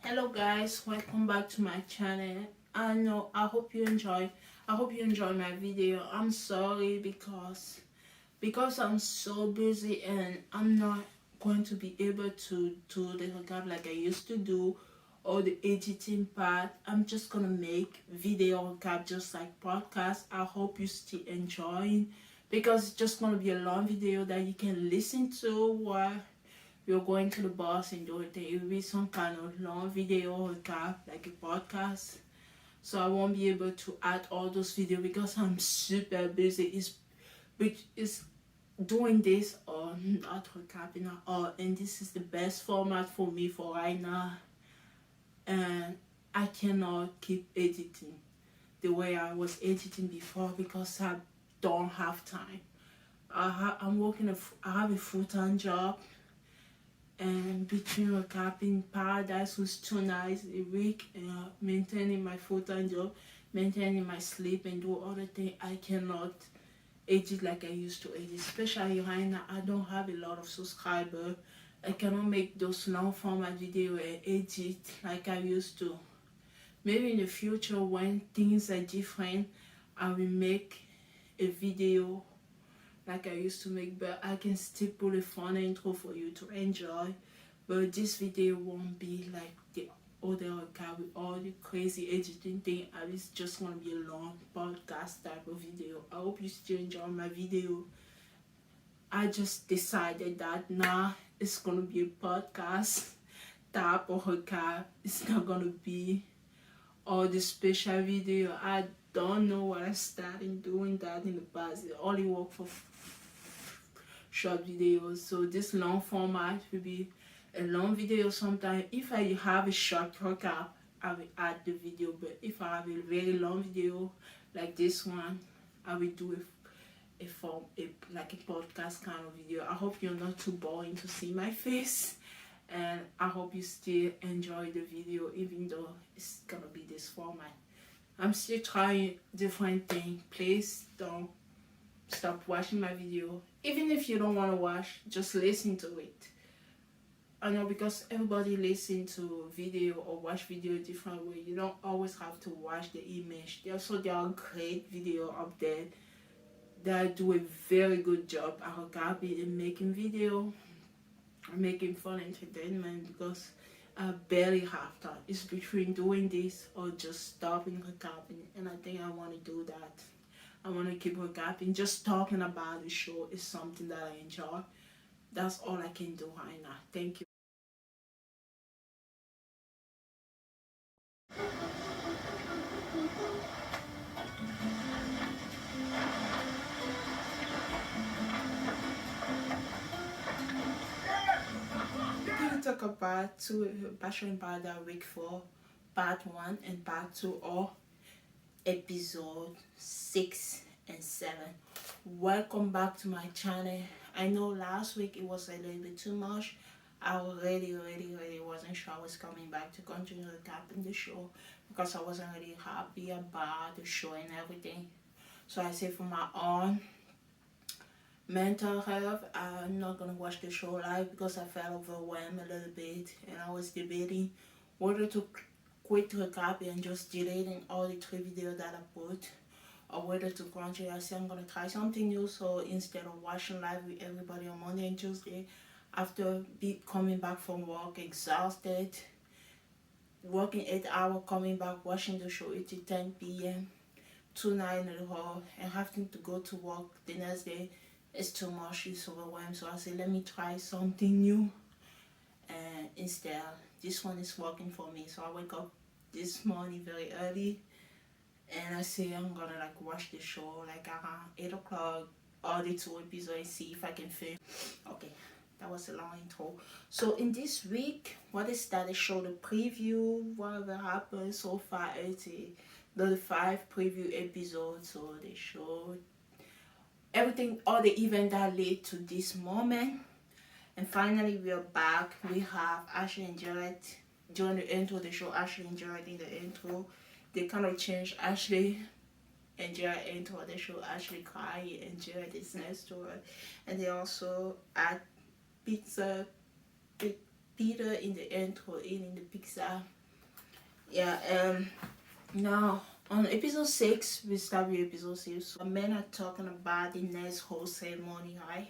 Hello guys, welcome back to my channel. I hope you enjoy my video. I'm sorry because I'm so busy and I'm not going to be able to do the recap like I used to do, or the editing part. I'm just gonna make video recap just like podcast. I hope you still enjoying, because it's just gonna be a long video that you can listen to while you're going to the bus and doing things. It will be some kind of long video recap, like a podcast. So I won't be able to add all those videos because I'm super busy. It's doing this or not recapping at all, and this is the best format for me for right now. And I cannot keep editing the way I was editing before because I don't have time. I'm working. I have a full-time job, and between recapping Paradise was 2 nights a week and maintaining my full-time job, maintaining my sleep and do other things, I cannot edit like I used to edit. Especially right now, I don't have a lot of subscribers. I cannot make those long format video and edit like I used to. Maybe in the future when things are different, I will make a video like I used to make, but I can still put a fun intro for you to enjoy. But this video won't be like the other recap with all the crazy editing thing. It's just gonna be a long podcast type of video. I hope you still enjoy my video. I just decided that now it's gonna be a podcast type of recap. It's not gonna be all the special video. I don't know what I started doing that in the past. It only worked for short videos. So this long format will be a long video sometime. If I have a short recap, I will add the video. But if I have a very long video like this one, I will do like a podcast kind of video. I hope you're not too boring to see my face, and I hope you still enjoy the video even though it's gonna be this format. I'm still trying different things. Please don't stop watching my video. Even if you don't want to watch, just listen to it. I know, because everybody listen to video or watch video a different way. You don't always have to watch the image. There are great video up there that do a very good job at copy and making video, making fun entertainment, because I barely have time. It's between doing this or just stopping recapping, and I think I want to do that. I want to keep recapping. Just talking about the show is something that I enjoy. That's all I can do right now. Thank you. We're going to talk about Bachelor in Paradise Week 4, Part 1 and Part 2, or Episode 6 and 7. Welcome back to my channel. I know last week it was a little bit too much. I really wasn't sure I was coming back to continue recapping the show because I wasn't really happy about the show and everything. So I say for my own mental health, I'm not gonna watch the show live because I felt overwhelmed a little bit, and I was debating whether to quit recapping and just deleting all the 3 videos that I put, or whether to continue. I said I'm gonna try something new. So instead of watching live with everybody on Monday and Tuesday, after coming back from work exhausted, working 8 hours, coming back, watching the show 8 to 10 p.m. 2 nights in a row, and having to go to work the next day, it's too much. It's overwhelmed. So I said let me try something new, and instead this one is working for me. So I wake up this morning very early, and I say I'm gonna like watch the show like around 8 o'clock, all the 2 episodes, and see if I can film. Okay, that was a long intro. So in this week, what is that? They show the preview, whatever happened so far. It's the 5 preview episodes. So they show everything, all the events that led to this moment. And finally we are back. We have Ashley and Jared during the intro. They show Ashley and Jared in the intro. They kind of changed Ashley and Jared intro. They show Ashley crying and Jared is next to her. And they also add Peter in the intro, eating the pizza Yeah, now on episode 6, we start with episode 6. So men are talking about the next whole ceremony, right?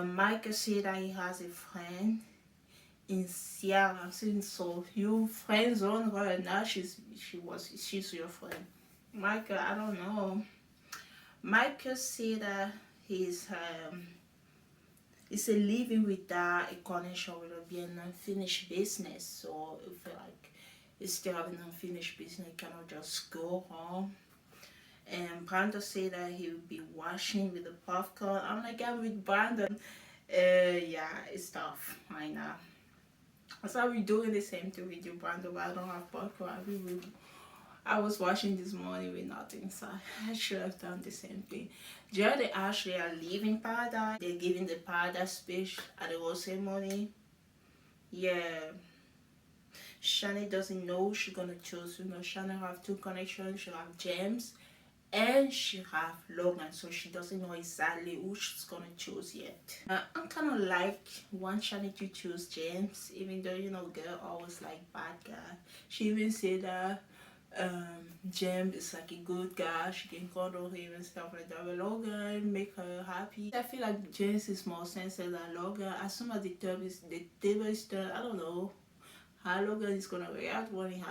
Michael said that he has a friend in Sierra. So you friends on her and now she's your friend. Michael, I don't know. Michael said that he's it's a living without a connection will be an unfinished business. So if like you still have an unfinished business, you cannot just go home. And Brandon said that he would be washing with the popcorn. I'm like, I'm with Brandon. Yeah, it's tough right now. So we're doing the same thing with you, Brandon, but I don't have popcorn. I was watching this morning with nothing, so I should have done the same thing. Jared and Ashley are leaving Paradise. They're giving the Paradise speech at the rose ceremony. Yeah, Shani doesn't know she's gonna choose. You know, Shani have two connections. She have James and she have Logan, so she doesn't know exactly who she's gonna choose yet. I'm kind of like want Shani to choose James, even though you know girl always like bad guy. She even said that James is like a good guy. She can cuddle him and stuff like that. But Logan make her happy. I feel like James is more sensitive than Logan. As soon as the table is done, I don't know how Logan is gonna react when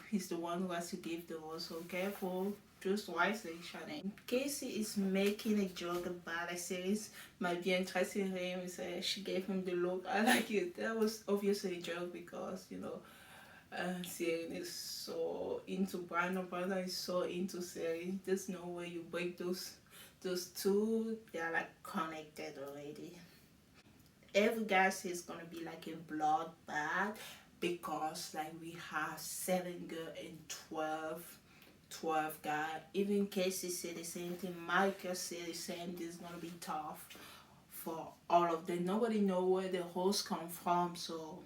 he's the one who has to give the role. So careful. Just wisely, Shannon. Casey is making a joke about a series might be interested in him. She gave him the look. I like it. That was obviously a joke because you know Seren is so into Brandon. Brandon is so into Seren. There's no way you break those two. They are like connected already. Every guy says it's gonna be like a bloodbath because like we have 7 girls and 12 guys. Even Casey said the same thing. Michael said the same. This is gonna be tough for all of them. Nobody know where the hosts come from. So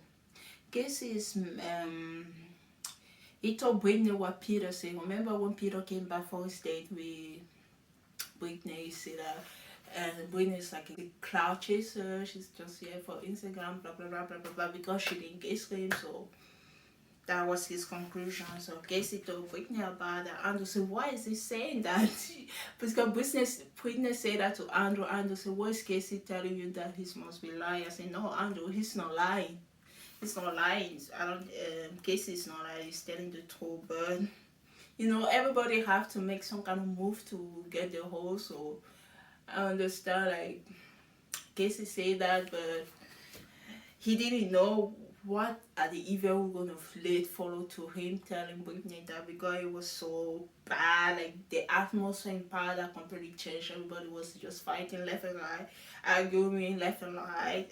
Casey is he told Brittany what Peter said. Remember when Peter came back for his date with Brittany? He said that and Brittany is like a cloud chaser. She's just here for Instagram, blah blah blah blah blah blah. Because she didn't kiss him, so that was his conclusion. So Casey told Brittany about that. Andrew said, "Why is he saying that?" Because Brittany said that to Andrew. Andrew said, "What is Casey telling you that he must be lying?" I said, "No, Andrew, he's not lying. He's not lying. I don't. Casey's not lying. He's telling the truth, but." You know, everybody have to make some kind of move to get the whole. So I understand, like Casey say that, but he didn't know what are the evil we're gonna let follow to him telling Brittany that because it was so bad. Like the atmosphere in Paradise completely changed. Everybody was just fighting left and right, arguing left and right,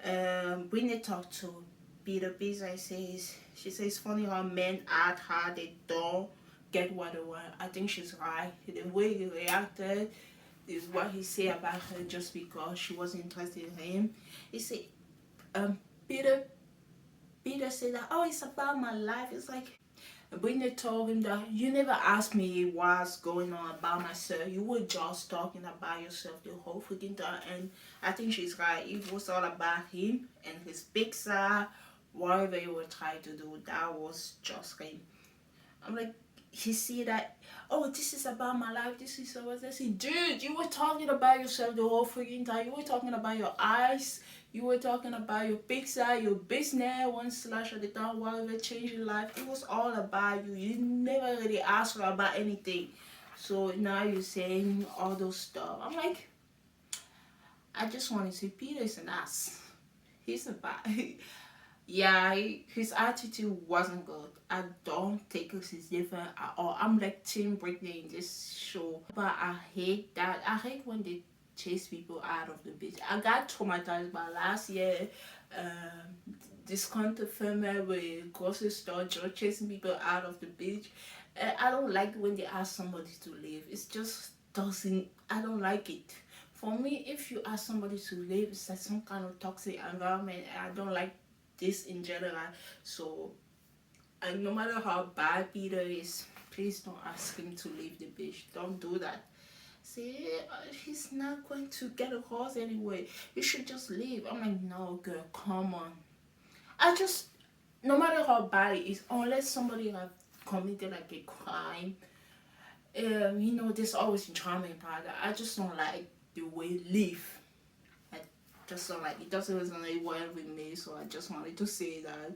and Brittany talked to Peter Pizza. She says funny how men act hard, they don't get what they want. I think she's right. The way he reacted is what he said about her just because she wasn't interested in him. He said, um, Peter Peter said that, oh, it's about my life. It's like Brittany told him that you never asked me what's going on about myself. You were just talking about yourself the whole freaking time. And I think she's right. It was all about him and his pizza, whatever he was trying to do. That was just him. I'm like, he see that, oh, this is about my life, this is about this. Dude, you were talking about yourself the whole freaking time. You were talking about your eyes, you were talking about your pizza, your business, one slash at the time, whatever changed your life. It was all about you. You never really asked her about anything. So now you're saying all those stuff. I'm like, I just want to say Peter is an ass. He's a bad. Yeah, his attitude wasn't good. I don't think he's different at all. I'm like Team Britney in this show, but I hate that. I hate when they chase people out of the beach. I got traumatized by last year. This country female with grocery store just chasing people out of the beach. I don't like when they ask somebody to leave. It's just doesn't. I don't like it. For me, if you ask somebody to leave, it's like some kind of toxic environment. I don't like this in general. So, and no matter how bad Peter is, please don't ask him to leave the beach. Don't do that. Say he's not going to get a horse anyway. You should just leave. I'm like, no, girl, come on. I just no matter how bad it is, unless somebody have committed like a crime, there's always drama in paradise. I just don't like the way it live. I just don't like it. Doesn't resonate well with me, so I just wanted to say that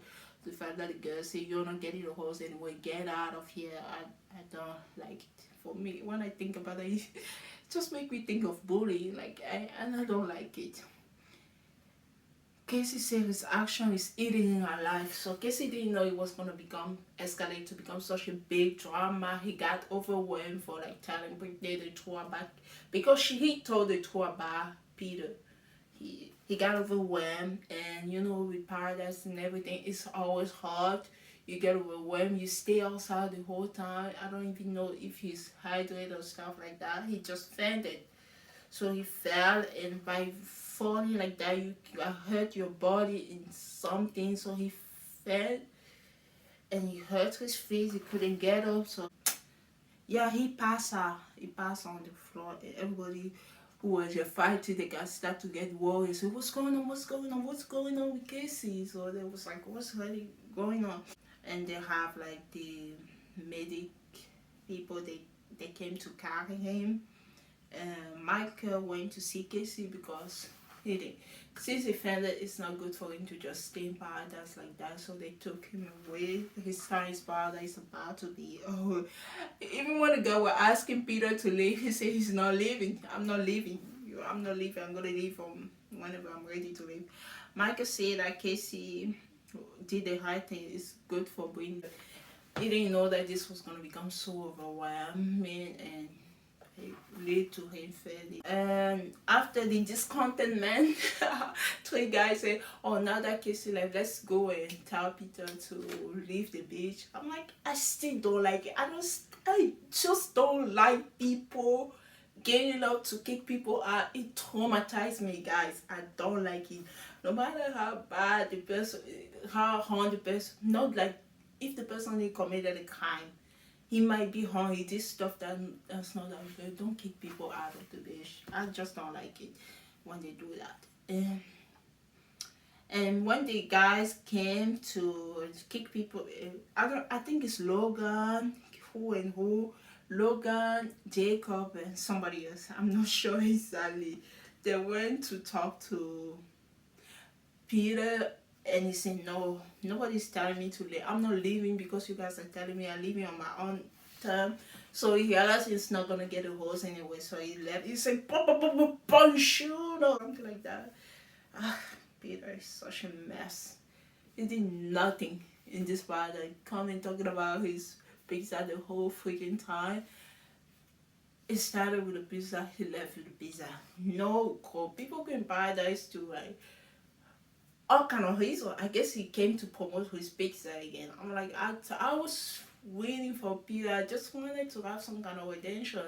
the fact that the girl say you're not getting the horse anyway, get out of here. I don't like it. For me, when I think about it, it just make me think of bullying. And I don't like it. Casey said his action is eating her life. So Casey didn't know it was gonna escalate to become such a big drama. He got overwhelmed for like telling Britney the truth about, because he told the truth about Peter. He got overwhelmed, and with paradise and everything, it's always hard. You get overwhelmed, you stay outside the whole time. I don't even know if he's hydrated or stuff like that. He just fainted. So he fell, and by falling like that, you hurt your body in something. So he fell, and he hurt his face. He couldn't get up. So yeah, he passed out. He passed on the floor, and everybody who was fighting, they got start to get worried. So what's going on? What's going on? What's going on with Casey? So they was like, what's really going on? And they have like the medic people. They came to carry him. Michael went to see Casey because since he found that it's not good for him to just stay in paradise like that, so they took him away. His time in paradise is about to be over. Even when the guy was asking Peter to leave, he said he's not leaving. I'm not leaving. I'm not leaving. I'm gonna leave whenever I'm ready to leave. Michael said that Casey did the right thing. It's good for Britney. He didn't know that this was gonna become so overwhelming and lead to him failing. And after the discontentment, three guys say, oh, now that Casey left, let's go and tell Peter to leave the beach. I'm like, I still don't like it. I just don't like people getting up to kick people out. It traumatized me, guys. I don't like it. No matter how bad the person, how harm the person, not like if the person they committed a crime, he might be hungry. This stuff that's not that good. Don't kick people out of the beach. I just don't like it when they do that. And when the guys came to kick people, I think it's Logan, Logan, Jacob, and somebody else. I'm not sure exactly. They went to talk to Peter. And he said, no, nobody's telling me to leave. I'm not leaving because you guys are telling me I'm leaving on my own term. So he realized he's not going to get a horse anyway. So he left. He said, bonjour, or something like that. Peter is such a mess. He did nothing in this part. Like, coming talking about his pizza the whole freaking time. It started with a pizza. He left with a pizza. No, people can buy paradise too, right? All kind of reason. I guess he came to promote his pizza again. I'm like, I was waiting for Peter. I just wanted to have some kind of redemption.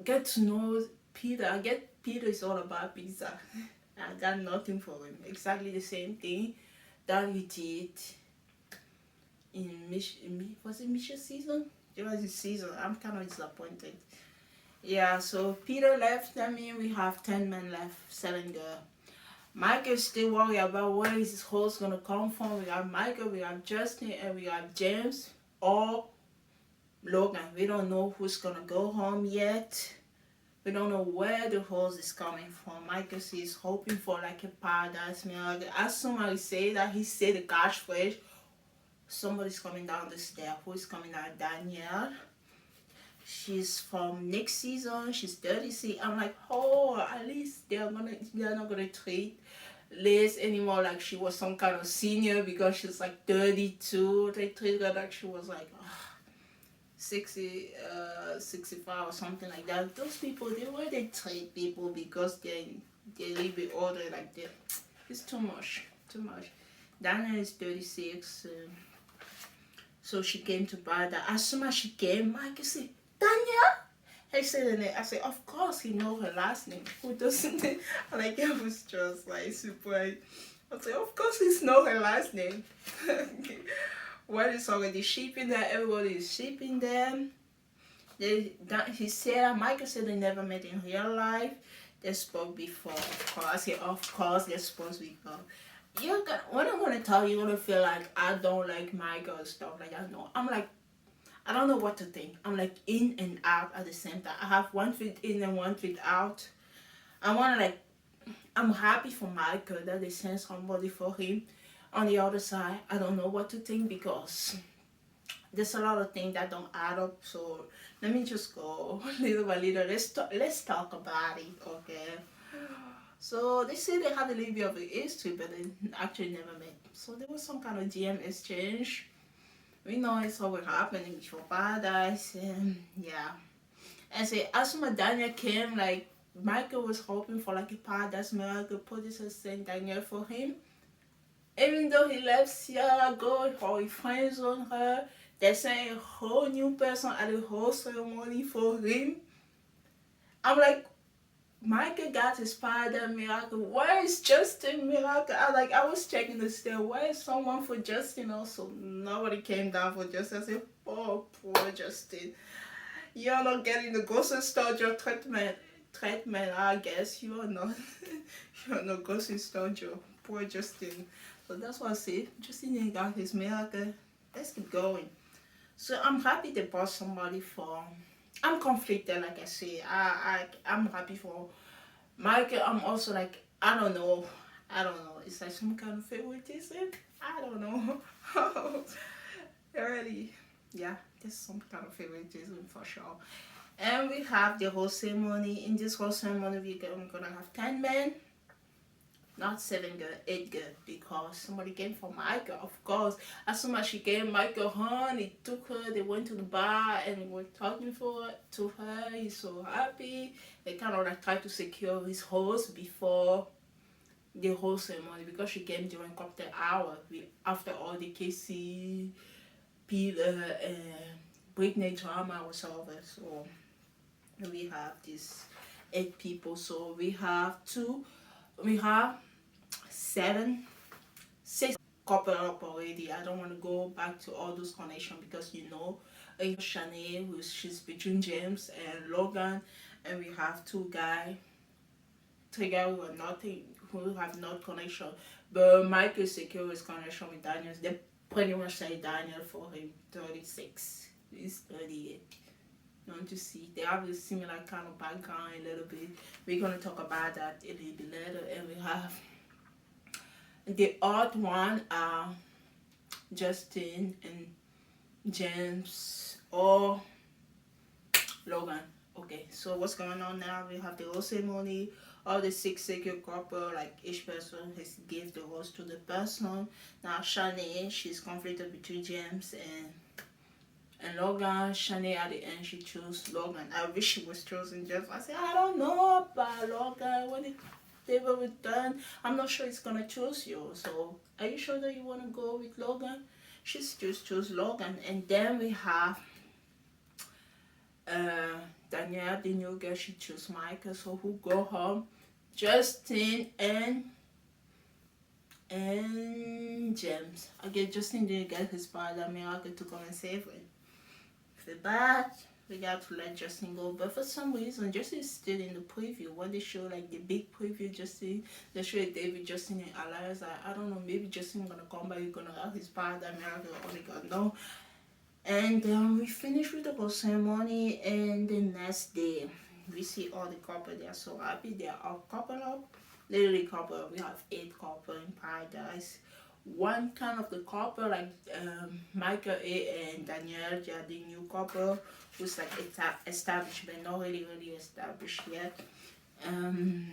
Get to know Peter. I get Peter is all about pizza. I got nothing for him. Exactly the same thing that he did was it Misha season? It was his season. I'm kind of disappointed. Yeah, so Peter left. That means we have 10 men left, 7 girls. Michael's still worried about where is his horse gonna come from. We got Michael, we got Justin, and we got James or Logan. We don't know who's gonna go home yet. We don't know where the horse is coming from. Michael is hoping for like a paradise meal. As soon as he say that, he said the catchphrase, somebody's coming down the stairs. Who is coming down? Danielle. She's from next season. She's 36. I'm like, oh, at least they're not gonna treat Liz anymore like she was some kind of senior because she's like 32. They treat her like she was like 65 or something like that. Those people, they treat people because they live with older like that. It's too much. Daniel is 36. So she came to buy that. As soon as she came, Mike said, Danielle? I said, of course he knows her last name. Who doesn't? Like, I was just like surprised. I said, of course he knows her last name. Well, it's already shipping there. Everybody is shipping them. Michael said they never met in real life. They spoke before. Of course, they spoke before. you're gonna, when I'm gonna tell you, you're gonna feel like I don't like Michael stuff like that. No, I'm like, I don't know what to think. I'm like in and out at the same time. I have one foot in and one foot out. I wanna like, I'm happy for Michael that they sent somebody for him. On the other side, I don't know what to think because there's a lot of things that don't add up. So let me just go little by little. Let's talk about it, okay? So they say they had a little bit of a history, but they actually never met. So there was some kind of GM exchange. We know it's always happening before paradise, and yeah. And so as soon as Daniel came, like Michael was hoping for like a paradise miracle, producer sent Daniel for him. Even though he left Sierra go or he friends on her, they sent a whole new person at the whole ceremony for him. I'm like, Michael got his father miracle. Where is Justin miracle? I was checking the state. Where is someone for Justin also? Nobody came down for Justin. I said, oh poor Justin. You're not getting the grocery store your treatment, I guess. You are not you're not grocery store your poor Justin. So that's what I say. Justin ain't got his miracle. Let's keep going. So I'm happy they brought somebody for. I'm conflicted, like I say. I'm happy for Michael. I'm also like, I don't know. I don't know. It's like some kind of favoritism. I don't know. Really, yeah, there's some kind of favoritism for sure. And we have the whole ceremony. In this whole ceremony, we're gonna have 10 men, not 7 girls, 8 girls, because somebody came for Michael. Of course, as soon as she came, Michael home, he took her, they went to the bar and were talking to her. He's so happy. They kind of like tried to secure his host before the whole ceremony because she came during cocktail hour. After all the Casey, Peter, and Britney drama was over. So we have these 8 people. So we have 6 couple up already. I don't want to go back to all those connections because Shanae, she's between James and Logan, and we have 3 guys who have not connection. But Michael secure his connection with Daniel. They pretty much say Daniel for him 36. He's 38. Don't you see? They have a similar kind of background a little bit. We're gonna talk about that a little bit later. And we have the odd one are Justin and James or Logan. Okay, so what's going on now? We have the whole ceremony. All the 6 secure couple, like each person has give the rose to the person. Now Shanae, she's conflicted between James and Logan. Shanae at the end she chose Logan. I wish she was chosen James. I said I don't know about Logan. When they were done, I'm not sure it's gonna choose you. So are you sure that you wanna go with Logan? She's just chose Logan. And then we have Danielle, the new girl, she chose Michael. So who go home? Justin and James. I guess Justin didn't get his father miracle to come and save him. For that, we got to let Justin go. But for some reason, Justin is still in the preview. When they show like the big preview, Justin, they show David, Justin, and Elias. I don't know, maybe Justin gonna come back, he's gonna have his father miracle, only God know. And we finish with the whole ceremony, and the next day we see all the couple. They are so happy. They are all coupled up. Literally couple. We have 8 couple in paradise. One kind of the couple like Michael A and Danielle. They are the new couple who's like established but not really established yet. And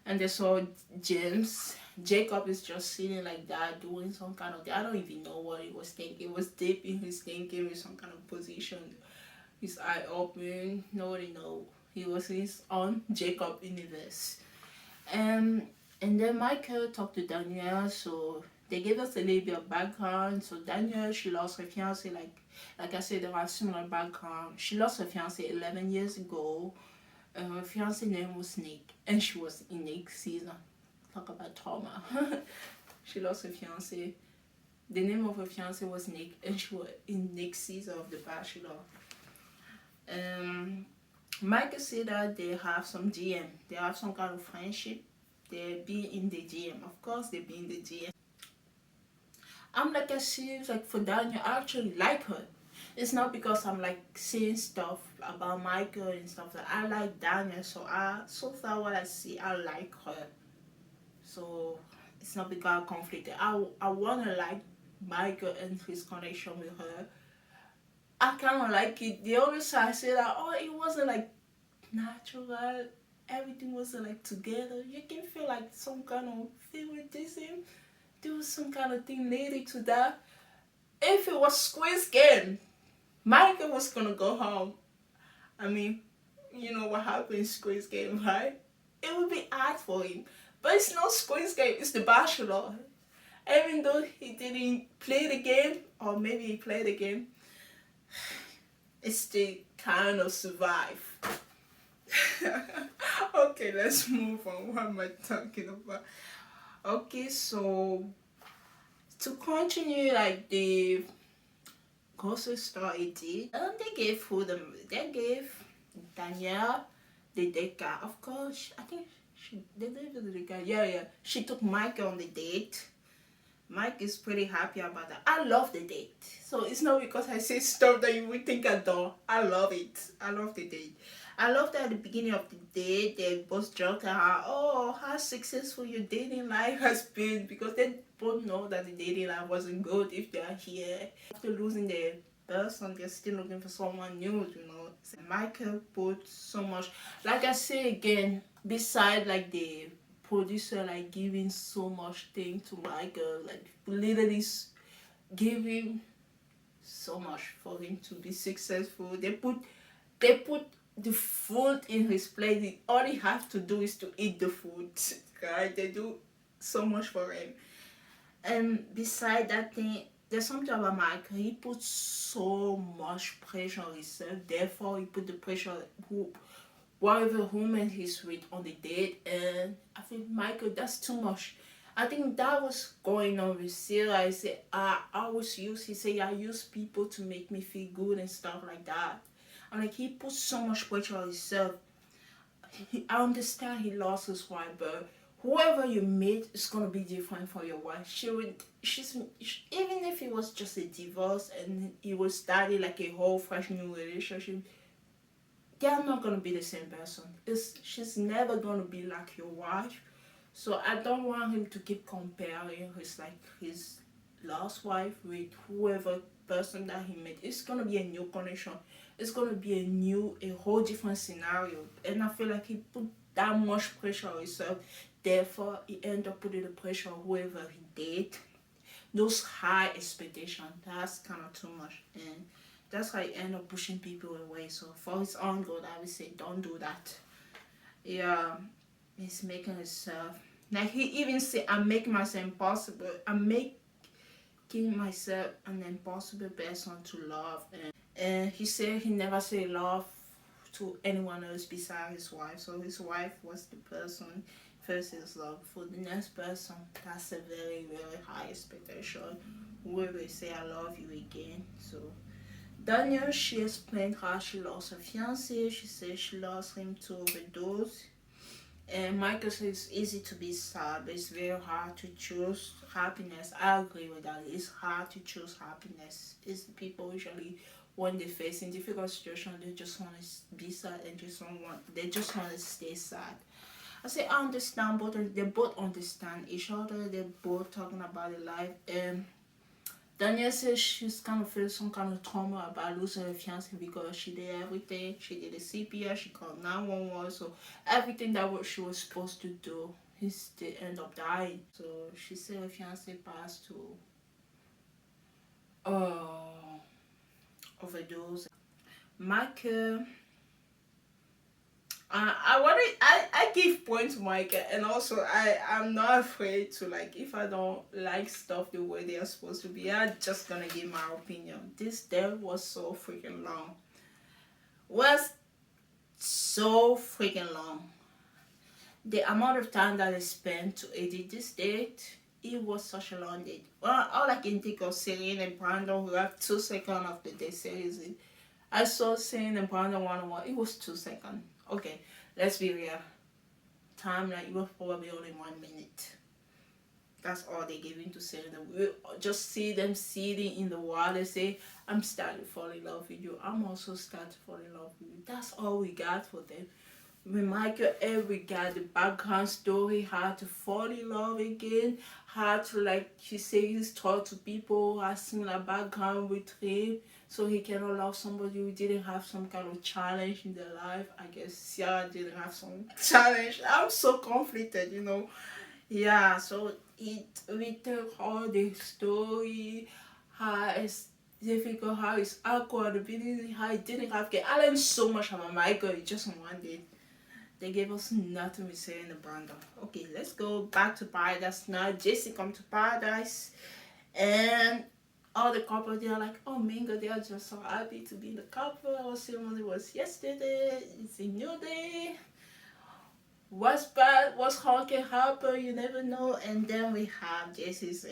they saw James. Jacob is just sitting like that, doing some kind of. I don't even know what he was thinking. He was deep in his thinking with some kind of position. His eye open. Nobody know. He was his own Jacob universe. And then Michael talked to Danielle. So they gave us a little bit of background. So Danielle, she lost her fiance. Like I said, there are similar background. She lost her fiance 11 years ago. Her fiance name was Nick, and she was in Nick's season. Talk about trauma. She lost her fiance. The name of her fiance was Nick, and she was in Nick's season of The Bachelor. Michael said that they have some GM. They have some kind of friendship. They be in the DM. Of course, they be in the DM. I'm like, I see, like, for Daniel, I actually like her. It's not because I'm like seeing stuff about Michael and stuff that I like Daniel. So far what I see, I like her. So it's not because I'm conflicted. I wanna like Michael and his connection with her. I kind of like it. The only side I say that, oh, it wasn't like natural. Everything wasn't like together. You can feel like some kind of favoritism. There was some kind of thing leading to that. If it was Squid Game, Michael was gonna go home. I mean, you know what happened in Squid Game, right? It would be hard for him. But it's not Squid Game, it's the Bachelor. Even though he didn't play the game, or maybe he played the game, it still kind of survive. Okay, let's move on. What am I talking about? Okay, so to continue like the grocery store it did, they gave food. They gave Danielle the date card. Of course, I think they gave her the date card. Yeah. She took Mike on the date. Mike is pretty happy about that. I love the date. So it's not because I say stuff that you would think I don't. I love it. I love the date. I love that at the beginning of the date, they both joke about, oh, how successful your dating life has been, because they both know that the dating life wasn't good if they are here. After losing their person, they're still looking for someone new, you know. So Michael put so much, like I say again, beside like the producer like giving so much thing to Michael, like literally giving so much for him to be successful. They put the food in his plate. All he have to do is to eat the food. Right? They do so much for him. And beside that thing, there's something about Michael. He puts so much pressure on himself. Therefore, he put the pressure whatever woman he's with on the date. And I think Michael, that's too much. I think that was going on with Sarah. I said, he said, I use people to make me feel good and stuff like that. And like, he put so much pressure on himself. I understand he lost his wife, but whoever you meet is gonna be different for your wife. Even if it was just a divorce and he was starting like a whole fresh new relationship, they're not gonna be the same person. She's never gonna be like your wife. So I don't want him to keep comparing his last wife with whoever person that he met. It's gonna be a new connection. It's gonna be a whole different scenario. And I feel like he put that much pressure on himself. Therefore, he ended up putting the pressure on whoever he date. Those high expectations, that's kind of too much. And that's how he end up pushing people away. So for his own good, I would say don't do that. Yeah, he's making himself, like he even say, I'm making myself impossible. I'm making myself an impossible person to love. And he said he never said love to anyone else besides his wife. So his wife was the person first his love. For the next person, that's a very, very high expectation. Whoever say I love you again. So Danielle, she explained how she lost her fiancé. She said she lost him to overdose. And Michael says it's easy to be sad, but it's very hard to choose happiness. I agree with that. It's hard to choose happiness. It's people usually when they're facing difficult situations, they just want to be sad and they just want to stay sad. I say I understand they both understand each other. They're both talking about their life. And Danielle says she's kind of feeling some kind of trauma about losing her fiance because she did everything. She did a CPR, she called 911, so everything that what she was supposed to do, he still end up dying. So she said her fiance passed to overdose. Michael, I give points to Micah, and also I'm not afraid to, like, if I don't like stuff the way they are supposed to be, I'm just gonna give my opinion. This day was so freaking long. Was so freaking long. The amount of time that I spent to edit this date, it was such a long date. Well, all I can think of Celine and Brandon, who have 2 seconds of the day series. I saw Celine and Brandon 1-on-1. It was 2 seconds. Okay, let's be real. timeline, it was probably only 1 minute. That's all they gave him to say. We just see them sitting in the water, say, I'm starting to fall in love with you. I'm also starting to fall in love with you. That's all we got for them. With Michael, we got the background story, how to fall in love again, how to, like he says, talk to people who have similar background with him, so he cannot love somebody who didn't have some kind of challenge in their life. I guess Sarah didn't have some challenge. I'm so conflicted, you know. Yeah, so we tell all the story, how it's difficult, how it's awkward, the beginning, how it didn't have get. I learned so much about Michael just on one day. They gave us nothing we say in the bundle. Okay, let's go back to paradise now. Jesse come to paradise, and all the couple, they are like, oh Mingo, they are just so happy to be in the couple. Our ceremony was yesterday. It's a new day. What's bad, what's hard can happen, you never know. And then we have Jesse's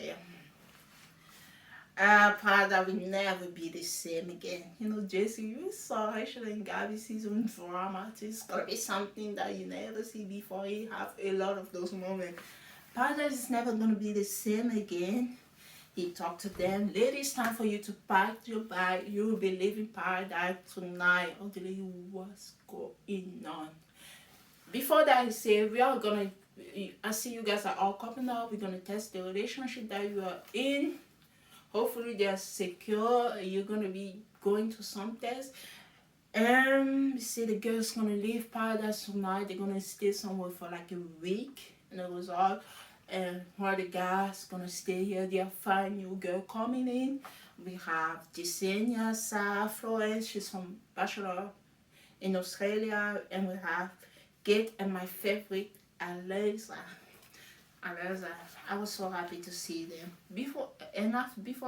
part that will never be the same again. You know, Jesse, you saw Rachel and Gabby season drama. It's gonna be something that you never see before. You have a lot of those moments. Paradise is never gonna be the same again. He talked to them. Ladies, time for you to pack your bag. You will be leaving paradise tonight. I'll tell you what's going on. Before that, he said, we are gonna, I see you guys are all coming up. We're gonna test the relationship that you are in. Hopefully they're secure. You're gonna be going to some tests. You see the girl's gonna leave paradise tonight. They're gonna stay somewhere for like a week, and it was all. And while the guys gonna stay here, they have fine new girl coming in. We have Jasenia, Sarah, Florence. She's from Bachelor in Australia, and we have Kate and my favorite Alexa. I was so happy to see them. Before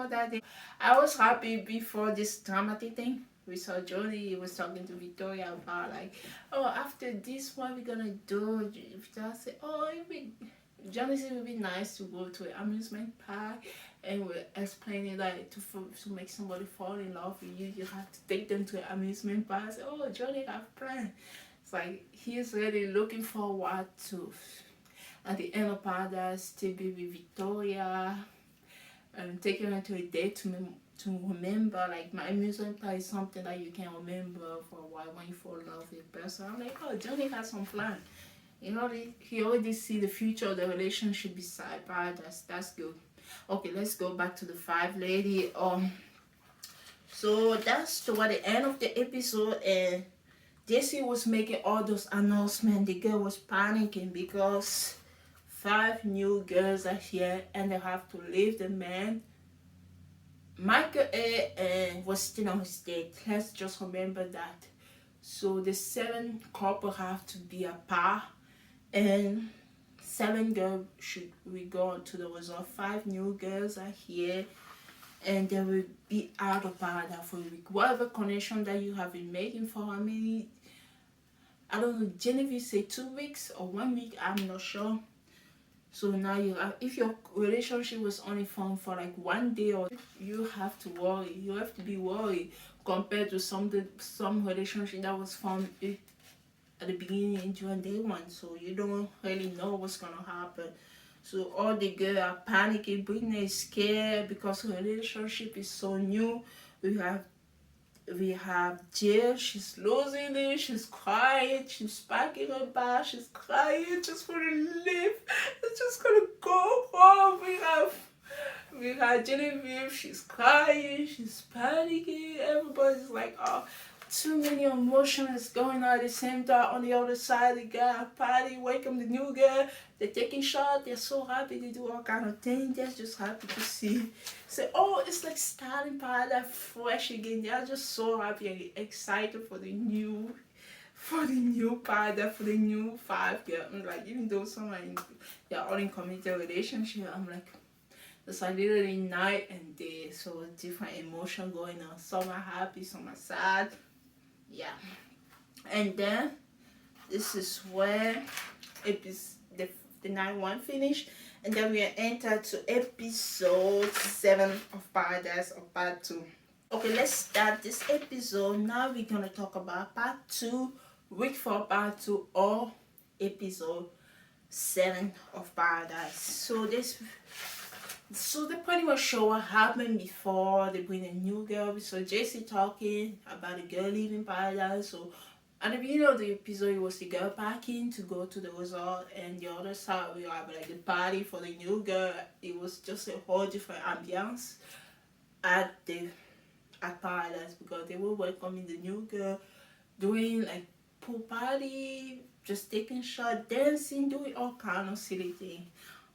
that, I was happy before this dramatic thing. We saw Johnny was talking to Victoria about like, oh, after this, what we gonna do? Victoria said, oh, Johnny said it would be nice to go to an amusement park, and we're explaining like to make somebody fall in love with you, you have to take them to an amusement park. I said, oh, Johnny have plans. It's like he's really looking forward to, at the end of paradise, to be with Victoria and taking her to a date to remember. Like my amusement park is something that you can remember for a while when you fall in love with a person. I'm like, oh, Johnny has some plan. You know, he already see the future of the relationship beside paradise. That's good. Okay, let's go back to the 5 lady. So that's toward the end of the episode, and Jesse was making all those announcements. The girl was panicking because 5 new girls are here and they have to leave the man. Michael was still on his date. Let's just remember that. So the 7 couple have to be apart, and 7 girls should we go on to the resort. 5 new girls are here, and they will be out of paradise for a week. Whatever connection that you have been making for how many, I don't know, Genevieve say 2 weeks or 1 week, I'm not sure. So now you have, if your relationship was only formed for like 1 day, or you have to worry. You have to be worried compared to some relationship that was formed at the beginning during day 1. So you don't really know what's gonna happen. So all the girls are panicking. Britney is scared because her relationship is so new. We have Jill, she's losing it, she's crying, she's packing her bag, she's crying, just for to leave, it's just gonna go home. We have Genevieve, she's crying, she's panicking, everybody's like, oh, too many emotions going on at the same time. On the other side, the guy party, welcome the new girl, they're taking shots, they're so happy, they do all kind of things, they're just happy to see. So, oh, it's like starting paradise fresh again. They're just so happy and excited for the new paradise, for the new 5 girls. I'm like, even though some are they're all in committed relationship, I'm like, it's like literally night and day, so different emotion going on. Some are happy, some are sad. Yeah. And then this is where the night 1 finished, and then we are entered to episode 7 of Paradise, of part 2. Okay, let's start this episode. Now we're gonna talk about part 2, week 4 part 2, or episode 7 of Paradise. So the pretty much show what happened before they bring a new girl. We saw Jesse talking about a girl leaving Paradise. So at the beginning of the episode, it was the girl packing to go to the resort, and the other side we have like the party for the new girl. It was just a whole different ambiance at the at Paradise because they were welcoming the new girl, doing like pool party, just taking shots, dancing, doing all kind of silly things.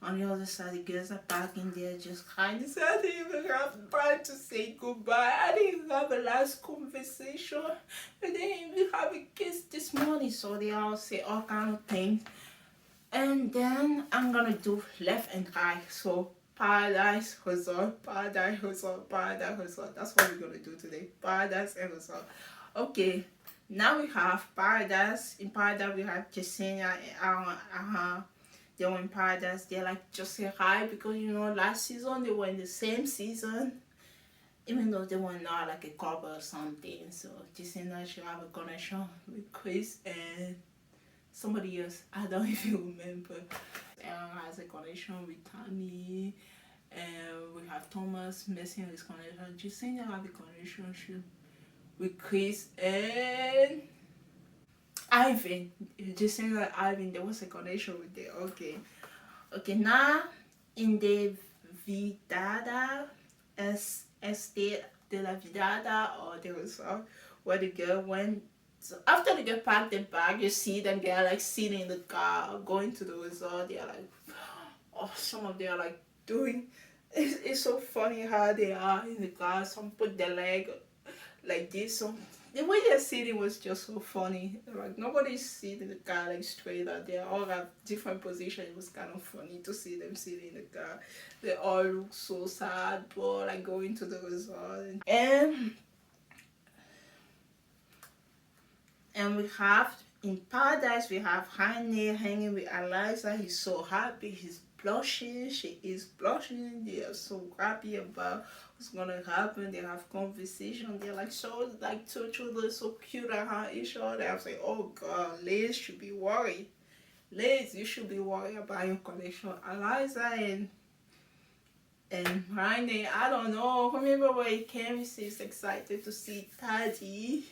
On the other side, the girls are back in there just crying. They said I didn't even have time to say goodbye. I didn't have a last conversation. I didn't even have a kiss this morning. So they all say all kind of things. And then I'm gonna do left and right. So Paradise Resort, Paradise Resort, Paradise Resort. That's what we're gonna do today. Paradise and Resort. Okay. Now we have Paradise. In Paradise we have Jasenia and Aaron. They were in Paradise. They're like just say hi because last season they were in the same season, even though they were not like a couple or something. So Jasenia should have a connection with Chris and somebody else. I don't even remember. Aaron has a connection with Tammy, and we have Thomas messing his connection. Jasenia have a connection with Chris and Ivan. Just saying that Ivan, there was a connection with it. Okay, now in the Vidada Estate de la Vidada or the resort where the girl went. So after the girl packed the bag, you see them, they are like sitting in the car going to the resort. They are like, oh, some of them are like doing, it's so funny how they are in the car. Some put their leg like this. So the way they're sitting was just so funny. Like nobody's sitting in the car like straight out. They all have different positions. It was kind of funny to see them sitting in the car. They all look so sad, but like going to the resort. And we have in Paradise we have Hane hanging with Eliza. He's so happy. He's blushing. She is blushing. They are so happy about what's gonna happen. They have conversation. They're like two children so cute around each other. I was like, oh god, Liz should be worried. Liz, you should be worried about your connection. Eliza and Ryan, I don't know. Remember when he came, he says excited to see Taddy.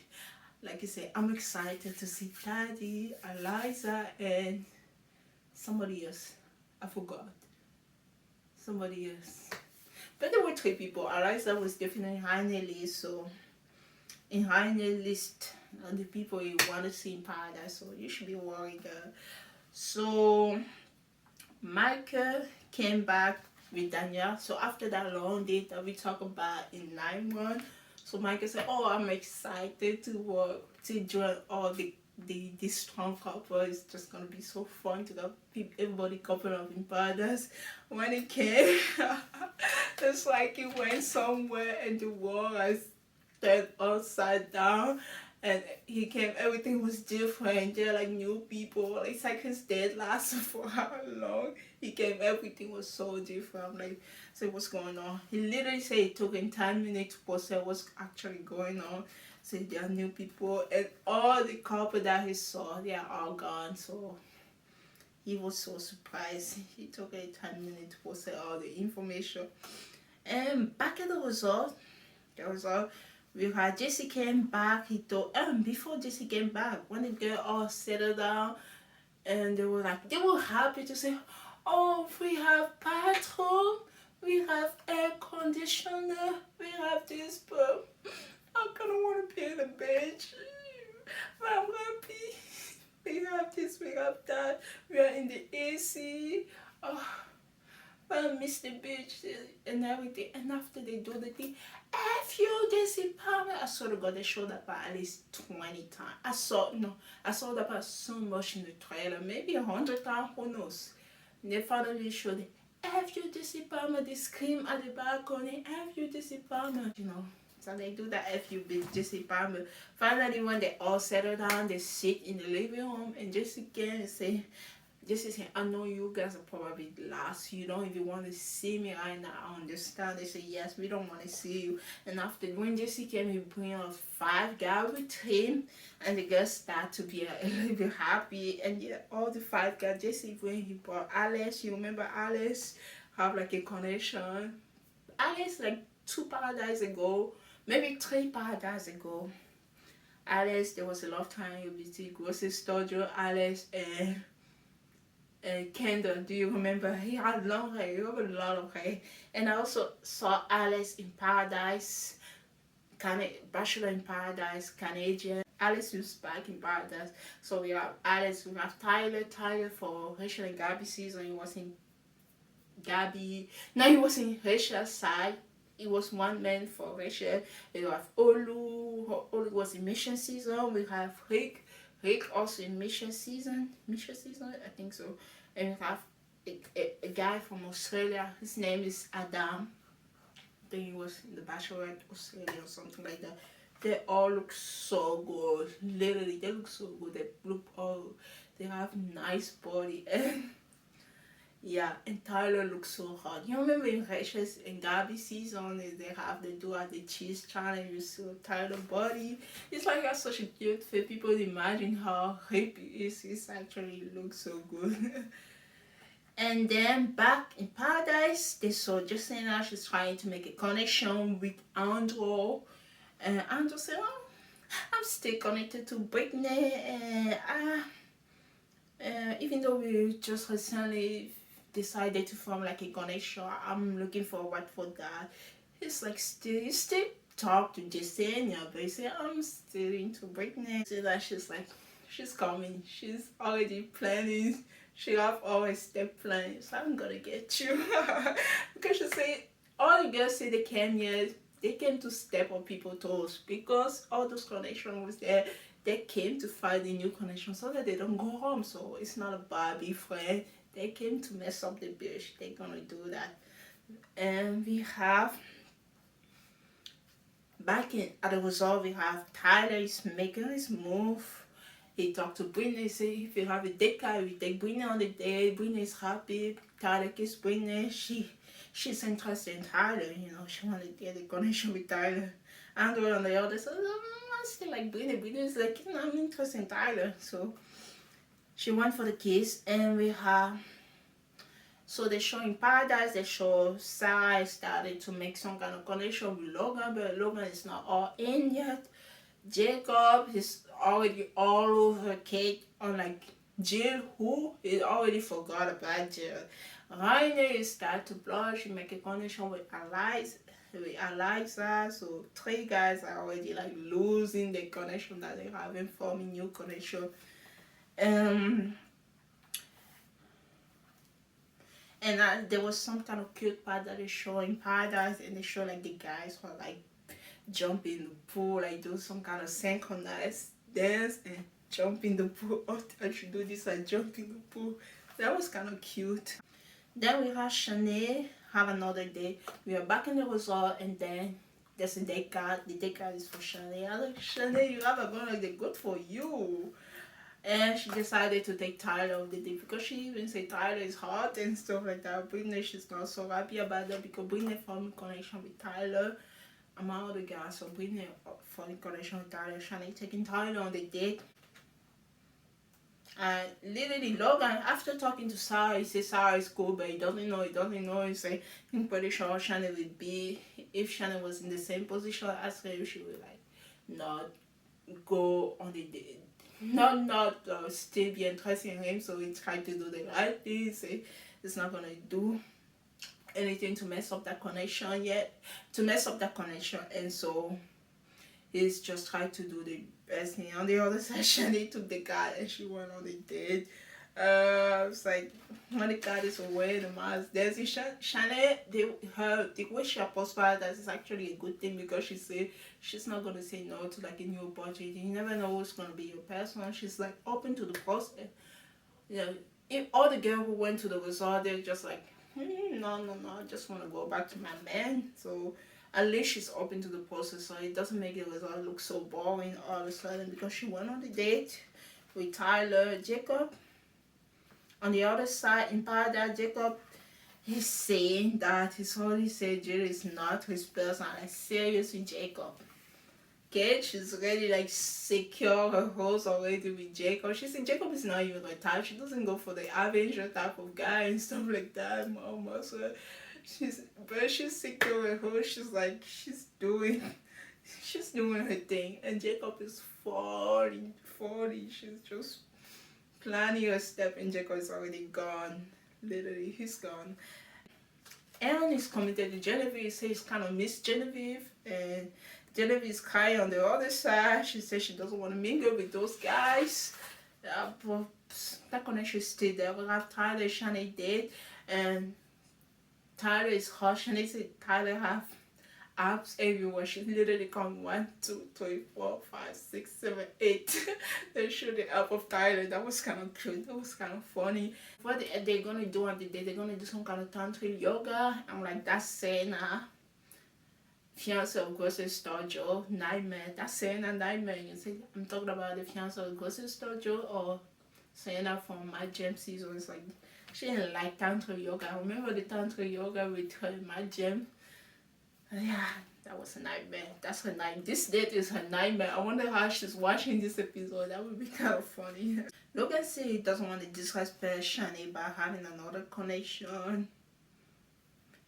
Like I said, I'm excited to see Taddy, Eliza, and somebody else. I forgot. Somebody else. But there were 3 people. Eliza was definitely high in the list. So, in high in the list, the people you want to see in Paradise. So, you should be worried. So, Michael came back with Danielle. So, after that long date that we talked about in 9-1, so Michael said, oh, I'm excited to work, to join all the strong couple. It's just going to be so fun to get everybody coupled up in Paradise. When it came, it's like he went somewhere and the world has turned upside down. And he came, everything was different. They're like new people. It's like his date lasted for how long? He came, everything was so different. I'm like, so what's going on? He literally said it took him 10 minutes to process what's actually going on. So there are new people, and all the couple that he saw, they are all gone. So he was so surprised. He took a 10 minutes to process all the information. And back at the resort, we had Jesse came back. He told before Jesse came back, when the girl all settled down, and they were happy to say, oh, we have bathroom, we have air conditioner, we have this, but I kind of want to be in the bed. But I'm happy. We have this, we have that. We are in the AC. Oh, but I miss the beach and everything. And after they do the thing, F you, Jesse Palmer. I swear to God, they showed that part at least 20 times. I saw that part so much in the trailer. Maybe 100 times, who knows. And they finally showed it. F you, Jesse Palmer. They scream at the balcony. F you, Jesse Palmer. So they do that F you, Jesse Palmer. Finally, when they all settle down, they sit in the living room. And Jesse came and say, This is, I know you guys are probably lost. You don't even want to see me right now. I understand. They say, yes, we don't want to see you. And after when Jesse came, he bring us 5 guys with him. And the girls start to be a little bit happy. And yeah, all the 5 guys, Jesse, when he brought Alice, you remember Alice? Have like a connection. Alice, like 2 paradise ago, maybe 3 paradise ago. Alice, there was a lot of time you visit grocery store, Alice, and Kendall, do you remember? He had long hair, he had a lot of hair. And I also saw Alice in Paradise, Bachelor in Paradise, Canadian. Alice was back in Paradise. So we have Alice, we have Tyler for Rachel and Gabby season. He was in Gabby. Now he was in Rachel's side. It was one man for Rachel. We have Olu was in Mission season. We have Rick also in Mission season, I think so. And we have a guy from Australia. His name is Adam. I think he was in the Bachelor Australia or something like that. They all look so good. Literally, they look so good. They have nice body. And yeah, and Tyler looks so hot. You remember in Rachel's and Gabby season, they do at the cheese challenge, you see Tyler body. It's like that's such a cute fit. People imagine how hip he is. He actually looks so good. And then back in Paradise, they saw Justina. She's trying to make a connection with Andrew. And Andrew said, oh, I'm still connected to Brittany. And even though we just recently decided to form like a connection, I'm looking forward for that. It's like you still talk to Jasenia, but you say I'm still into Brittany. So that she's coming. She's already planning. She have always step planning. So I'm gonna get you. Because she say all the girls say they came here. They came to step on people's toes because all those connections was there. They came to find a new connection so that they don't go home. So it's not a Barbie friend. They came to mess up the bitch. They're gonna do that. And we have back at the resort, we have Tyler is making his move. He talked to Brittany, say if you have a date guy, we take Brittany on the date. Brittany is happy. Tyler kisses Brittany. She's interested in Tyler, she wanted to get a connection with Tyler. Andrew on the other side, I still like Brittany. Brittany is like, I'm interested in Tyler. So she went for the kiss, and we have, so they show in Paradise, they show Sarah started to make some kind of connection with Logan, but Logan is not all in yet. Jacob is already all over Kate on like Jill, who he already forgot about Jill. Rainer is start to blush, he make a connection with Eliza, so 3 guys are already like losing the connection that they haven't, forming new connection. And there was some kind of cute part that they show in Paradise, and they show like the guys who are like jump in the pool, like do some kind of synchronized dance and jump in the pool. Oh, I should do this and jump in the pool. That was kind of cute. Then we have Shanae have another day. We are back in the resort, and then there's a date card. The date card is for Shanae. I was like, Shanae, you have a girl like they're good for you. And she decided to take Tyler of the day because she even said Tyler is hot and stuff like that. Brittany, she's not so happy about that because Brittany formed a connection with Tyler. Among other guys, so Brittany formed a connection with Tyler. Shanae taking Tyler on the date. And literally Logan, after talking to Sarah, he says Sarah is cool, but he doesn't know. He say, I'm pretty sure Shannon would be, if Shannon was in the same position as her, she would like not go on the date, not still be interested in him. So he tried to do the right thing. Say it's not gonna do anything to mess up that connection, and so he's just tried to do the best thing. On the other session, he took the card and she went on the date. It's like when the card is away, the mask dancing. Shannon, the way she approached Paradise is actually a good thing because she said she's not gonna say no to like a new opportunity. You never know who's gonna be your person. She's like open to the process. If all the girls who went to the resort, they're just like, no, I just want to go back to my man. So at least she's open to the process, so it doesn't make the result look so boring all of a sudden because she went on the date with Tyler. Jacob, On the other side, in Paradise, Jacob, he's saying that he's already said Jill is not his person. Like, seriously, Jacob. Okay, she's already like secure her hopes already with Jacob. She said Jacob is not even her type. She doesn't go for the Avenger type of guy and stuff like that, mama. So she's secure her hopes. She's doing her thing, and Jacob is 40. She's just planning her step, and Jacob is already gone. Literally, he's gone. Aaron is committed to Genevieve. He says he's kind of miss Genevieve, and Genevieve is crying on the other side. She says she doesn't want to mingle with those guys. But that connection is still there. We have Tyler, Shanae date, and Tyler is hot. Shanae said Tyler have apps everywhere. She literally come 1, 2, 3, 4, 5, 6, 7, 8. They showed the app of Tyler. That was kind of cute. That was kind of funny. What they're gonna do on the day? They're gonna do some kind of tantric yoga. I'm like, that's Sena, fiance of grocery store Joe, nightmare. That's Sena nightmare. You see, I'm talking about the fiance of grocery store Joe or Sena from my gym season. It's like she didn't like tantric yoga. I remember the tantric yoga with her in my gym. Yeah, that was a nightmare. That's her nightmare. This date is her nightmare. I wonder how she's watching this episode. That would be kind of funny. Logan said he doesn't want to disrespect Shani by having another connection.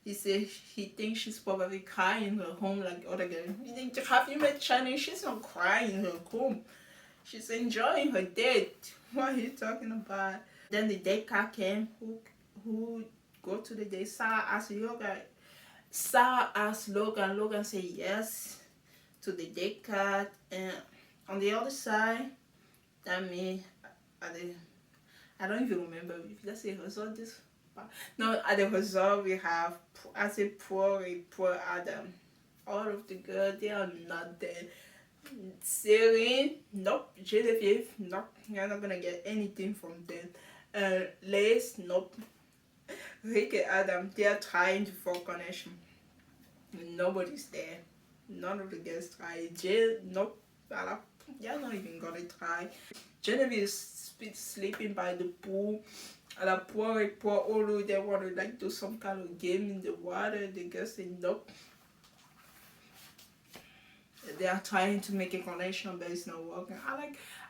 He said he thinks she's probably crying in her home like other girls. Have you met Shani? She's not crying in her home. She's enjoying her date. What are you talking about? Then the date car came. Who go to the date? Sarah asked yoga. Sarah asked Logan. Logan said yes to the date card. And on the other side, that means I don't even remember. Let's say result this. No, at the result we have, I say poor Adam. All of the girls, they are not there. Celine, nope. Genevieve, nope. You're not gonna get anything from them. Lace, nope. Rick and Adam, they are trying to form connection. Nobody's there. None of the girls try. Jill, nope. They're not even gonna try. Genevieve is sleeping by the pool. And a poor Olu, they want to like do some kind of game in the water. The girls say nope. They are trying to make a connection, but it's not working.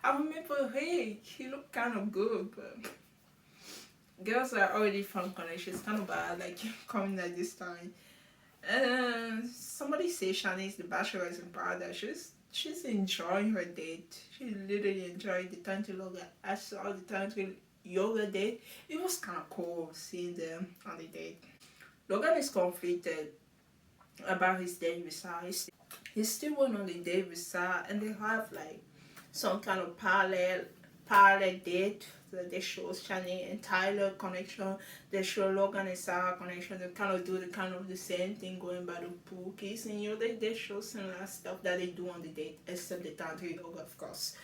I remember, hey, he looked kind of good, but girls are already from connection. It's kind of bad, like coming at this time. And somebody say Shani is the bachelor in Paradise. She's enjoying her date. She literally enjoyed the tantric yoga. I saw the tantric yoga date. It was kind of cool seeing them on the date. Logan is conflicted about his date with Sarah. He still went on the date with Sarah, and they have like some kind of parallel date. They show Shani and Tyler connection. They show Logan and Sarah connection. They kind of do the same thing, going by the pool, kissing you. They show similar stuff that they do on the date, except the tantric yoga, of course,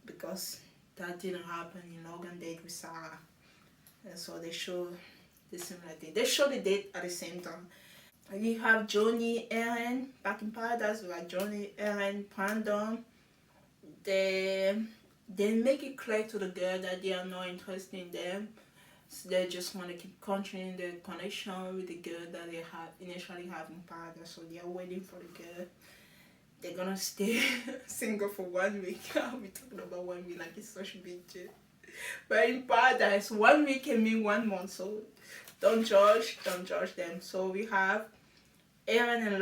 because that didn't happen in Logan date with Sarah. And so they show the similar date. They show the date at the same time. You have Johnny, Aaron, back in Paradise. We have Johnny, Aaron, Brandon. They make it clear to the girl that they are not interested in them. So they just want to keep continuing the connection with the girl that they initially have in Paradise. So they are waiting for the girl. They're gonna stay single for 1 week. I'll be talking about 1 week like it's such a big deal. But in Paradise, 1 week can mean 1 month. So don't judge them. So we have Aaron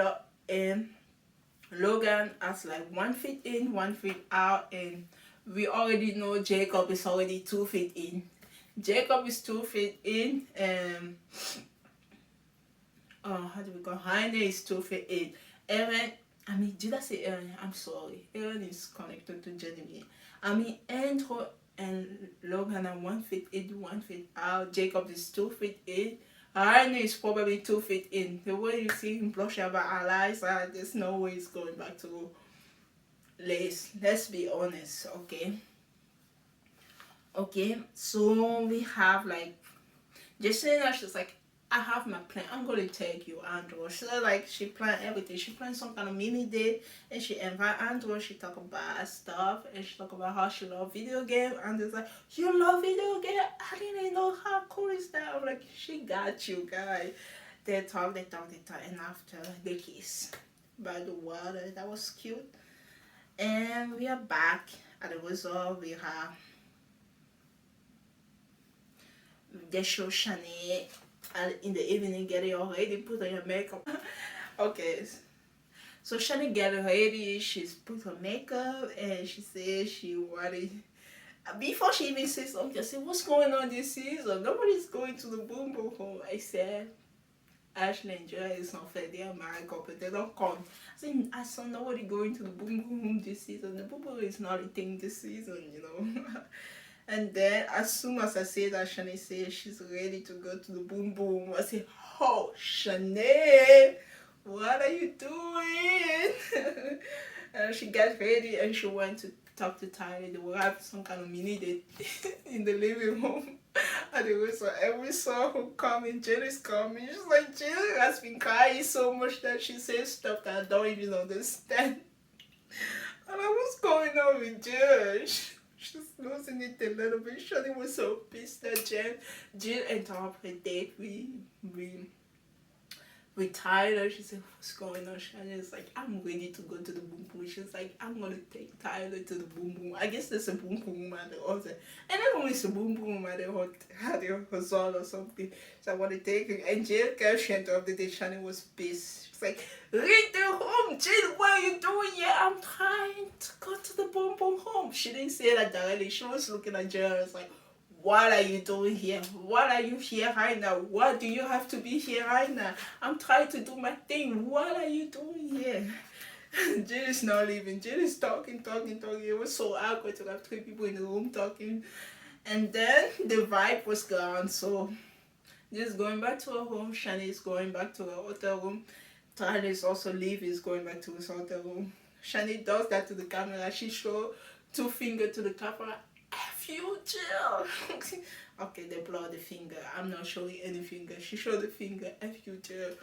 and Logan as like 1 feet in, 1 feet out, and we already know Jacob is already 2 feet in. Jacob is 2 feet in, and how do we go? Heine is 2 feet in. Aaron, did I say Aaron? I'm sorry. Aaron is connected to Genevieve. Andrew and Logan are 1 feet in, 1 feet out. Jacob is 2 feet in. Heine is probably 2 feet in. The way you see him blush about Eliza, there's no way he's going back to Lace. Let's be honest, okay, so we have like Jacinda. She's like, I have my plan. I'm gonna take you, Andrew. So like she planned everything. She planned some kind of mini date, and she invite Andrew. She talk about stuff, and she talk about how she love video game. And it's like, you love video game? I didn't know how cool is that. I'm like, she got you, guy. They talk, and after they kiss by the water. That was cute. And we are back at the resort. We have they show Shani in the evening getting already put on your makeup. Okay, so Shani get ready. She's put her makeup and she says she wanted. Before she even says something, I said, "What's going on this season? Nobody's going to the boom boom home." I said, Ashley and Joy is not fair. They are married couple. They don't come. I saw nobody going to the boom boom home this season. The boom boom is not a thing this season, you know. And then as soon as I say that, Shanae says she's ready to go to the boom boom. I say, oh, Shanae, what are you doing? And she got ready and she went to talk to Tyler. They will have some kind of mini date in the living room. And we saw her coming. Jenny's coming. She's like, Jenny has been crying so much that she says stuff that I don't even understand. And I was going on with Josh. She's losing it a little bit. Shani was so pissed that Jill interrupted her date with Tyler. She said, what's going on? Shani is like, I'm ready to go to the boom boom. She's like, I'm gonna take Tyler to the boom boom. I guess there's a boom boom at the other. And then only a boom boom at the resort or something. So I want to take her. And Jill kept she interrupted it. Shani was pissed. She's like, read the home, Jill, what are you doing here? I'm trying to go to the boom boom home. She didn't say that directly. She was looking at Jill and was like, what are you doing here? What are you here right now? What do you have to be here right now? I'm trying to do my thing. What are you doing here? Jill is not leaving. Jill is talking. It was so awkward to have three people in the room talking. And then the vibe was gone. So Jill is going back to her home. Shani is going back to her hotel room. Tyler is also leaving. Is going back to his hotel room. Shani does that to the camera. She shows two fingers to the camera. F you, Jill. Okay, they blow the finger. I'm not showing any finger. She showed the finger. F you, Jill.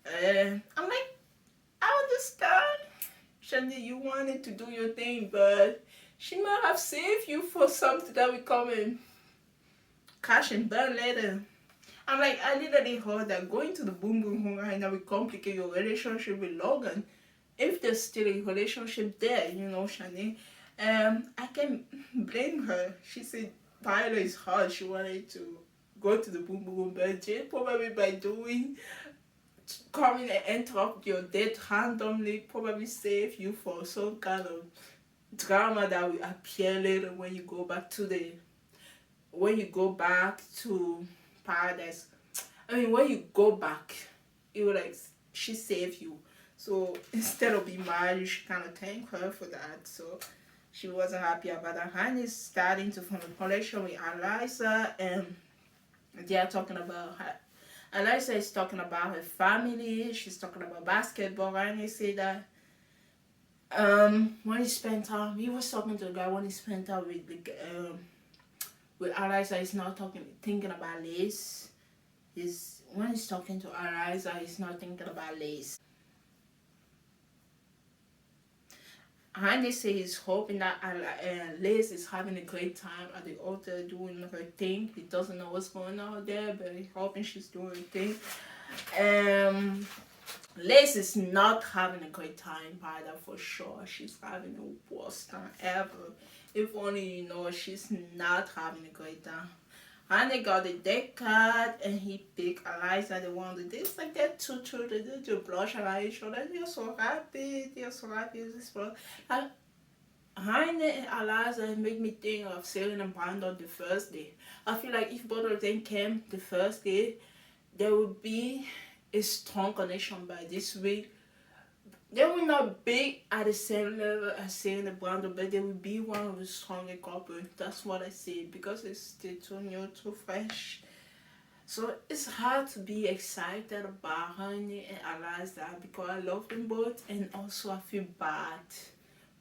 I'm like, I understand. Shani, you wanted to do your thing, but she might have saved you for something that will come and cash and burn later. I'm like, I literally heard that going to the boom boom home right now will complicate your relationship with Logan. If there's still a relationship there, you know, Shani. I can blame her. She said Tyler is hard. She wanted to go to the boom boom, but Jane probably by coming and interrupt your date randomly probably save you for some kind of drama that will appear later when you go back to paradise. I mean, when you go back, it will like she saved you. So instead of being mad, you should kind of thank her for that. So she wasn't happy about that. Han is starting to form a connection with Eliza, and they are talking about her. Eliza is talking about her family. She's talking about basketball. Ryan said that when he spent time, he was talking to a guy when he spent time with Eliza. He's not thinking about Liz. When he's talking to Eliza, he's not thinking about Liz. Handy says he's hoping that Liz is having a great time at the altar doing her thing. He doesn't know what's going on there, but he's hoping she's doing her thing. Liz is not having a great time by that for sure. She's having the worst time ever. If only you know she's not having a great time. And they got the deck card and he picked Eliza. They wanted this like that two children. They just blush at each other. They're so happy. This like Heine and Eliza make me think of Selena and Brandon the first day. I feel like if both of them came the first day, there would be a strong connection by this week. They will not be at the same level as Selena and Brandon, but they will be one of the stronger couple. That's what I say, because it's still too new, too fresh. So it's hard to be excited about Honey and Eliza because I love them both, and also I feel bad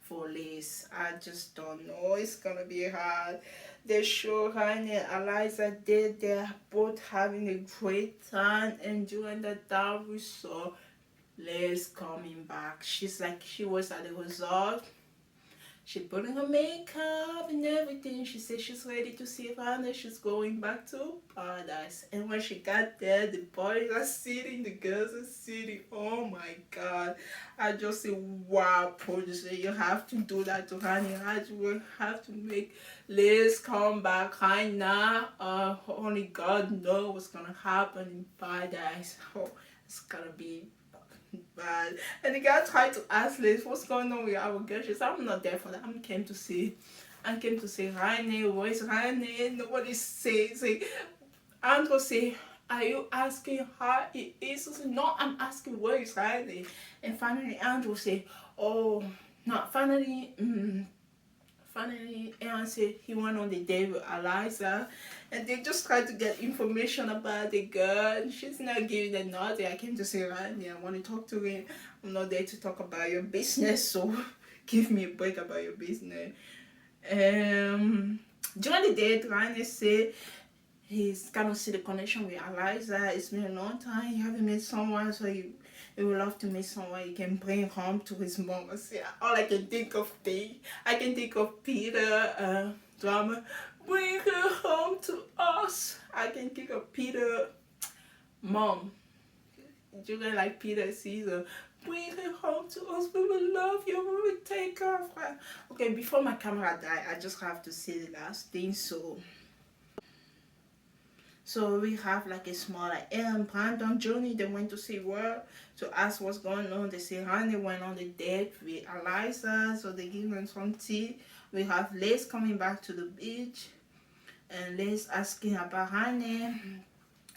for Liz. I just don't know. It's gonna be hard. They show Ryan and Eliza they're both having a great time, and during the time we saw Liz coming back. She was at the resort. She put on her makeup and everything. She said she's ready to see Rana. She's going back to paradise. And when she got there, the boys are sitting, the girls are sitting. Oh my God. I just say, wow, producer, you have to do that to Rana. You have to make Liz come back right now. Only God knows what's going to happen in paradise. Oh, it's going to be bad. And the guy tried to ask Liz, what's going on with our girl? She said, I'm not there for that. I came to say, Ryan, where's Ryan? Nobody says it. Andrew say, are you asking how it is? I said, no, I'm asking where is Ryan. And finally Andrew say, oh, no, finally, Aaron said he went on the date with Eliza, and they just tried to get information about the girl. She's not giving them nothing. I came to say, Randy, I want to talk to him. I'm not there to talk about your business, so give me a break about your business. During the date, Randy said he's kind of see the connection with Eliza. It's been a long time. He haven't met someone, so he would love to meet someone he can bring home to his mom. I say, all I can think of I can think of Peter drama. Bring her home to us. I can think of Peter mom. You guys like Peter Caesar. Bring her home to us. We will love you. We will take her. Okay, before my camera die, I just have to say the last thing. So we have like a small like Brandon journey. They went to see world to ask what's going on. They say Honey went on the date with Eliza, so they give them some tea. We have Liz coming back to the beach, and Liz asking about Honey.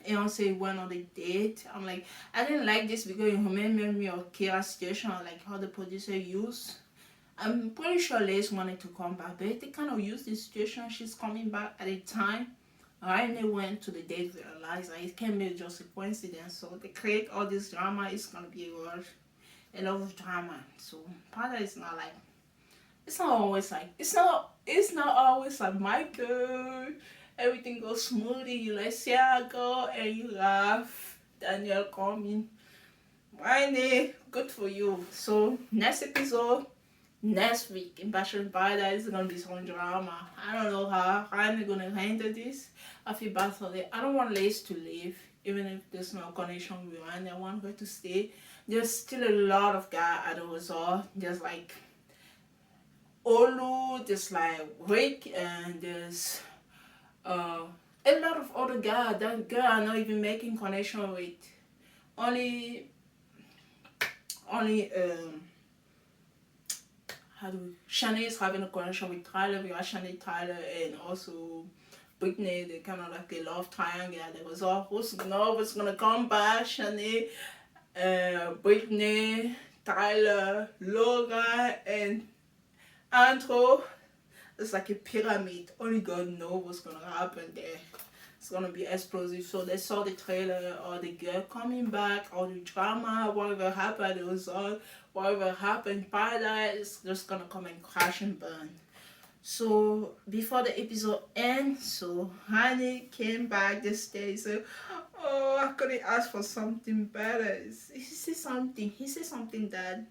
And say went on the date. I'm like, I didn't like this because it reminded me of Kira's situation, like how the producer used. I'm pretty sure Liz wanted to come back, but they kind of used the situation. She's coming back at a time. Ryan went to the date with Eliza. It can be just a coincidence. So they create all this drama. It's gonna be a lot of drama. So part of it's not like it's not always like Michael. Everything goes smoothly. You let Sarah go and you laugh. Daniel coming. Ryan, good for you. So next episode. Next week in Bachelor Paradise is gonna be some drama. I don't know how I'm gonna handle this. I feel bad for it. I don't want Lace to leave, even if there's no connection with Ryan. I want her to stay. There's still a lot of guys at the resort. There's like Olu, there's like Rick, and there's a lot of other guys. That girl are not even making connection with. Only Shanae is having a connection with Tyler. We have Shanae, Tyler, and also Brittany. They kind of like a love triangle. There was all who's gonna come back. Shanae, Brittany, Tyler, Laura, and Andrew. It's like a pyramid. Only God knows what's gonna happen there. It's gonna be explosive. So they saw the trailer, or the girl coming back, or the drama, whatever happened, it was all whatever happened, paradise is just gonna come and crash and burn. So before the episode ends, so Honey came back this day. So I couldn't ask for something better. He said something that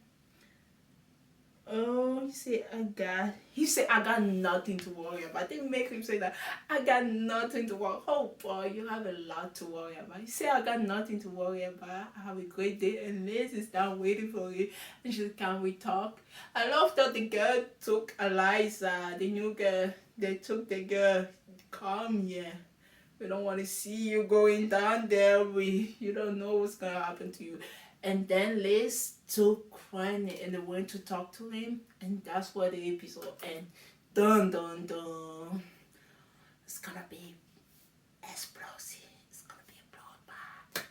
he said I got nothing to worry about. They make him say that I got nothing to worry. Oh boy, you have a lot to worry about. He said I got nothing to worry about. I have a great day, and Liz is down waiting for you. And she said, can we talk? I love that the girl took Eliza, the new girl. They took the girl. Come here. We don't want to see you going down there. You don't know what's gonna happen to you. And then Liz took Ryan and they went to talk to him, and that's where the episode ends. Dun dun dun. It's gonna be explosive. It's gonna be a bloodbath.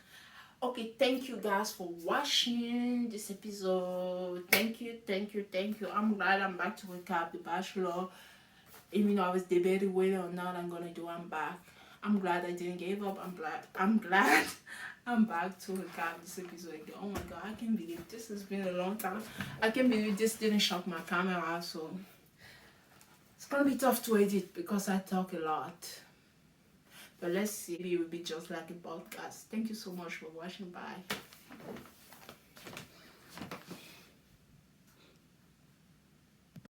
Okay, thank you guys for watching this episode. Thank you. I'm glad I'm back to recap The Bachelor. Even though I was debating whether or not I'm back. I'm glad I didn't give up. I'm glad I'm back to recap this episode again. Oh my god, I can't believe this has been a long time. I can't believe this didn't shock my camera. So It's gonna be tough to edit because I talk a lot. But let's see, maybe it will be just like a podcast. Thank you so much for watching. Bye.